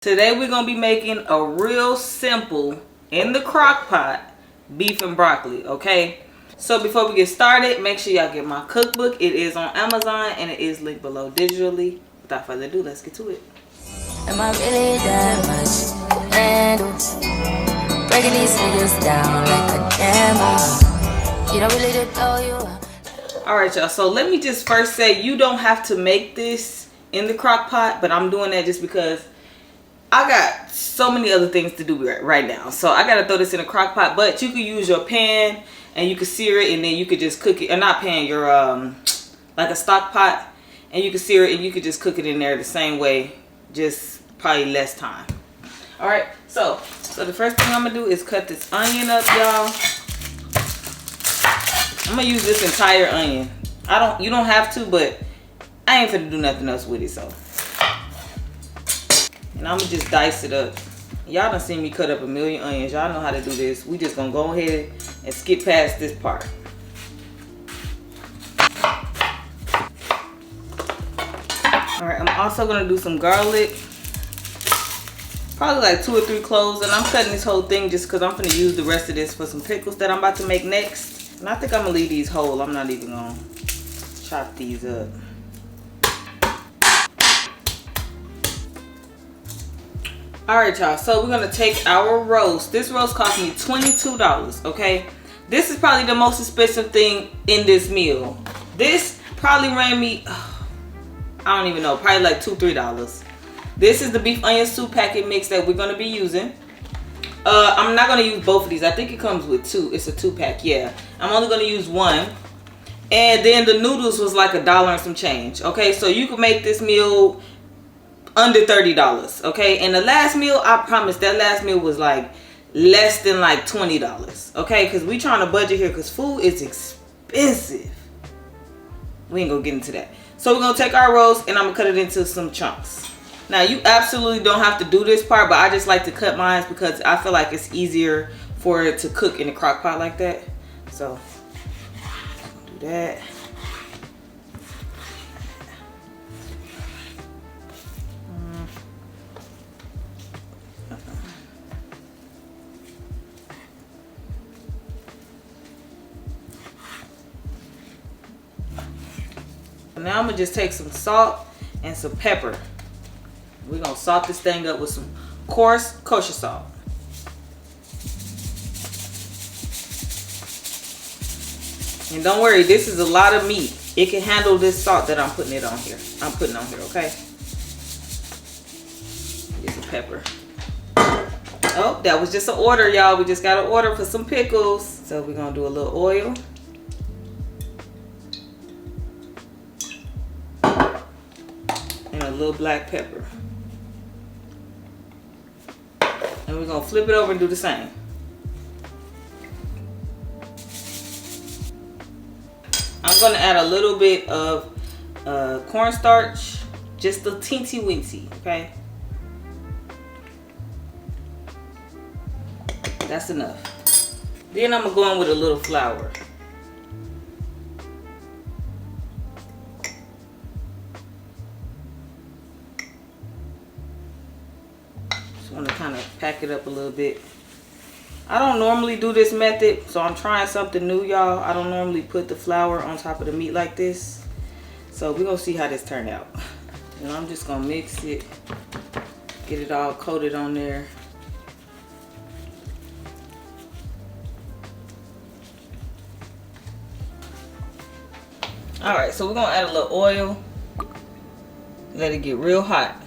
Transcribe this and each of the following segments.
Today we're going to be making a real simple, in the crock pot, beef and broccoli, okay? So before we get started, make sure y'all get my cookbook. It is on Amazon and it is linked below digitally. Without further ado, let's get to it. Am I really that much to handle? Breaking these niggas down like a camera. You don't really know you. Alright y'all, so let me just first say you don't have to make this in the crock pot, but I'm doing that just because I got so many other things to do right now. So I gotta throw this in a crock pot, but you could use your pan and you could sear it and then you could just cook it, or not pan, your like a stock pot, and you could sear it and you could just cook it in there the same way, just probably less time. Alright, so the first thing I'm gonna do is cut this onion up, y'all. I'm gonna use this entire onion. You don't have to, but I ain't finna do nothing else with it, so. And I'm gonna just dice it up. Y'all done seen me cut up a million onions. Y'all know how to do this. We just gonna go ahead and skip past this part. Alright, I'm also gonna do some garlic. Probably like 2 or 3 cloves. And I'm cutting this whole thing just because I'm gonna use the rest of this for some pickles that I'm about to make next. And I think I'm gonna leave these whole. I'm not even gonna chop these up. Alright y'all, so we're going to take our roast. This roast cost me $22, okay? This is probably the most expensive thing in this meal. This probably ran me, I don't even know, probably like $2, $3. This is the beef onion soup packet mix that we're going to be using. I'm not going to use both of these. I think it comes with 2. It's a 2-pack, yeah. I'm only going to use 1. And then the noodles was like $1 and some change, okay? So you can make this meal under $30, okay? And the last meal, I promise, that last meal was like less than like $20, okay? Because we trying to budget here because food is expensive. We ain't gonna get into that. So we're gonna take our roast and I'm gonna cut it into some chunks. Now you absolutely don't have to do this part, but I just like to cut mine because I feel like it's easier for it to cook in a crock pot like that. So do that. Now I'm gonna just take some salt and some pepper. We're gonna salt this thing up with some coarse kosher salt. And don't worry, this is a lot of meat. It can handle this salt that I'm putting on here, okay? Get some pepper. Oh, that was just an order, y'all. We just got an order for some pickles. So we're gonna do a little oil. And a little black pepper. And we're gonna flip it over and do the same. I'm gonna add a little bit of cornstarch, just a teensy weensy, okay? That's enough. Then I'm gonna go in with a little flour. Just want to kind of pack it up a little bit. I don't normally do this method, so I'm trying something new, y'all. I don't normally put the flour on top of the meat like this. So we're gonna see how this turned out. And I'm just gonna mix it, get it all coated on there. Alright, so we're gonna add a little oil. Let it get real hot.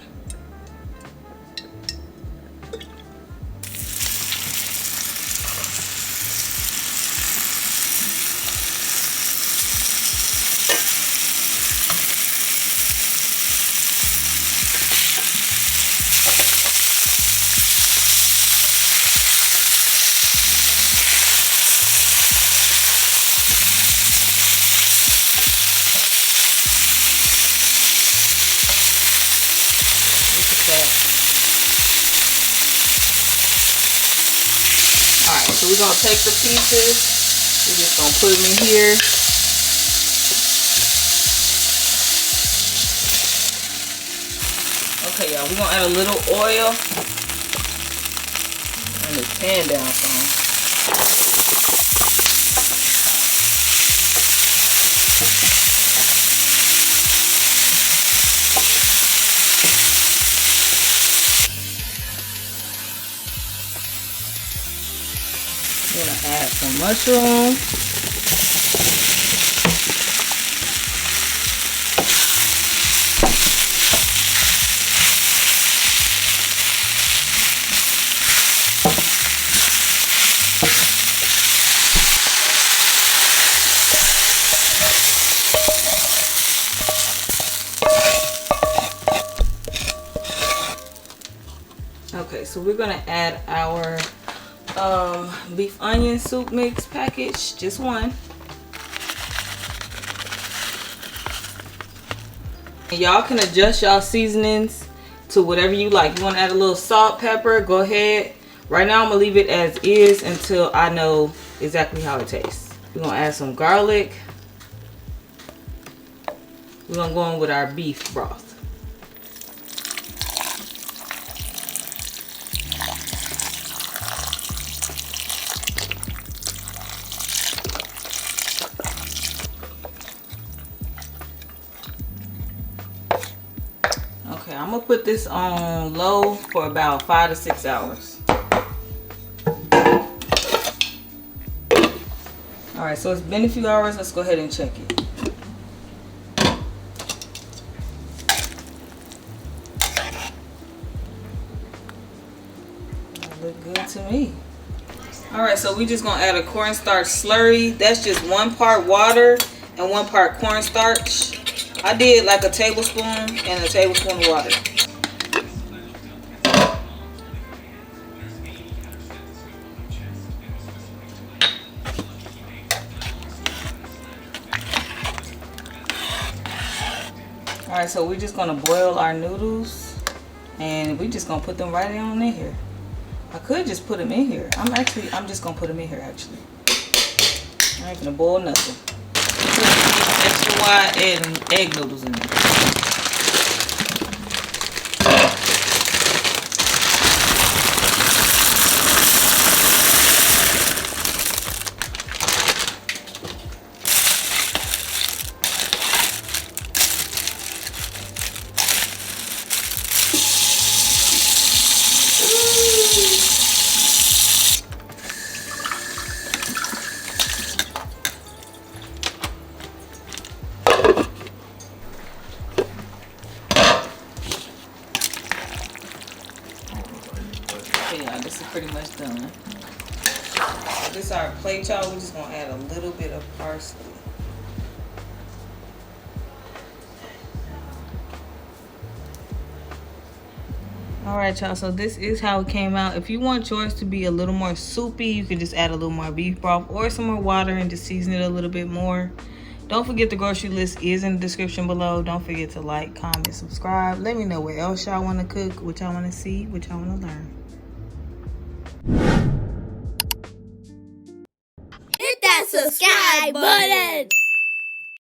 So we're gonna take the pieces, we're just gonna put them in here. Okay, y'all, we're gonna add a little oil. Turn this pan down some. I'm gonna add some mushroom. Okay, so we're gonna add our beef onion soup mix package, just one. And y'all can adjust y'all seasonings to whatever you like. You want to add a little salt, pepper, go ahead. Right now I'm gonna leave it as is until I know exactly how it tastes. We're gonna add some garlic. We're gonna go in with our beef broth. Okay, I'm gonna put this on low for about 5 to 6 hours. All right, so it's been a few hours. Let's go ahead and check it. That look good to me. All right, so we just gonna add a cornstarch slurry. That's just 1 part water and 1 part cornstarch. I did like a tablespoon and a tablespoon of water. All right, so we're just gonna boil our noodles and we're just gonna put them right on in here. I could just put them in here. I'm just gonna put them in here actually. I ain't gonna boil nothing. Put these extra wide egg noodles in there. Yeah, this is pretty much done. So this is our plate, y'all. We're just gonna add a little bit of parsley. All right, y'all, so this is how it came out. If you want yours to be a little more soupy, you can just add a little more beef broth or some more water and just season it a little bit more. Don't forget the grocery list is in the description below. Don't forget to like, comment, subscribe. Let me know what else y'all want to cook, what y'all want to see, what y'all want to learn. Hit that subscribe button.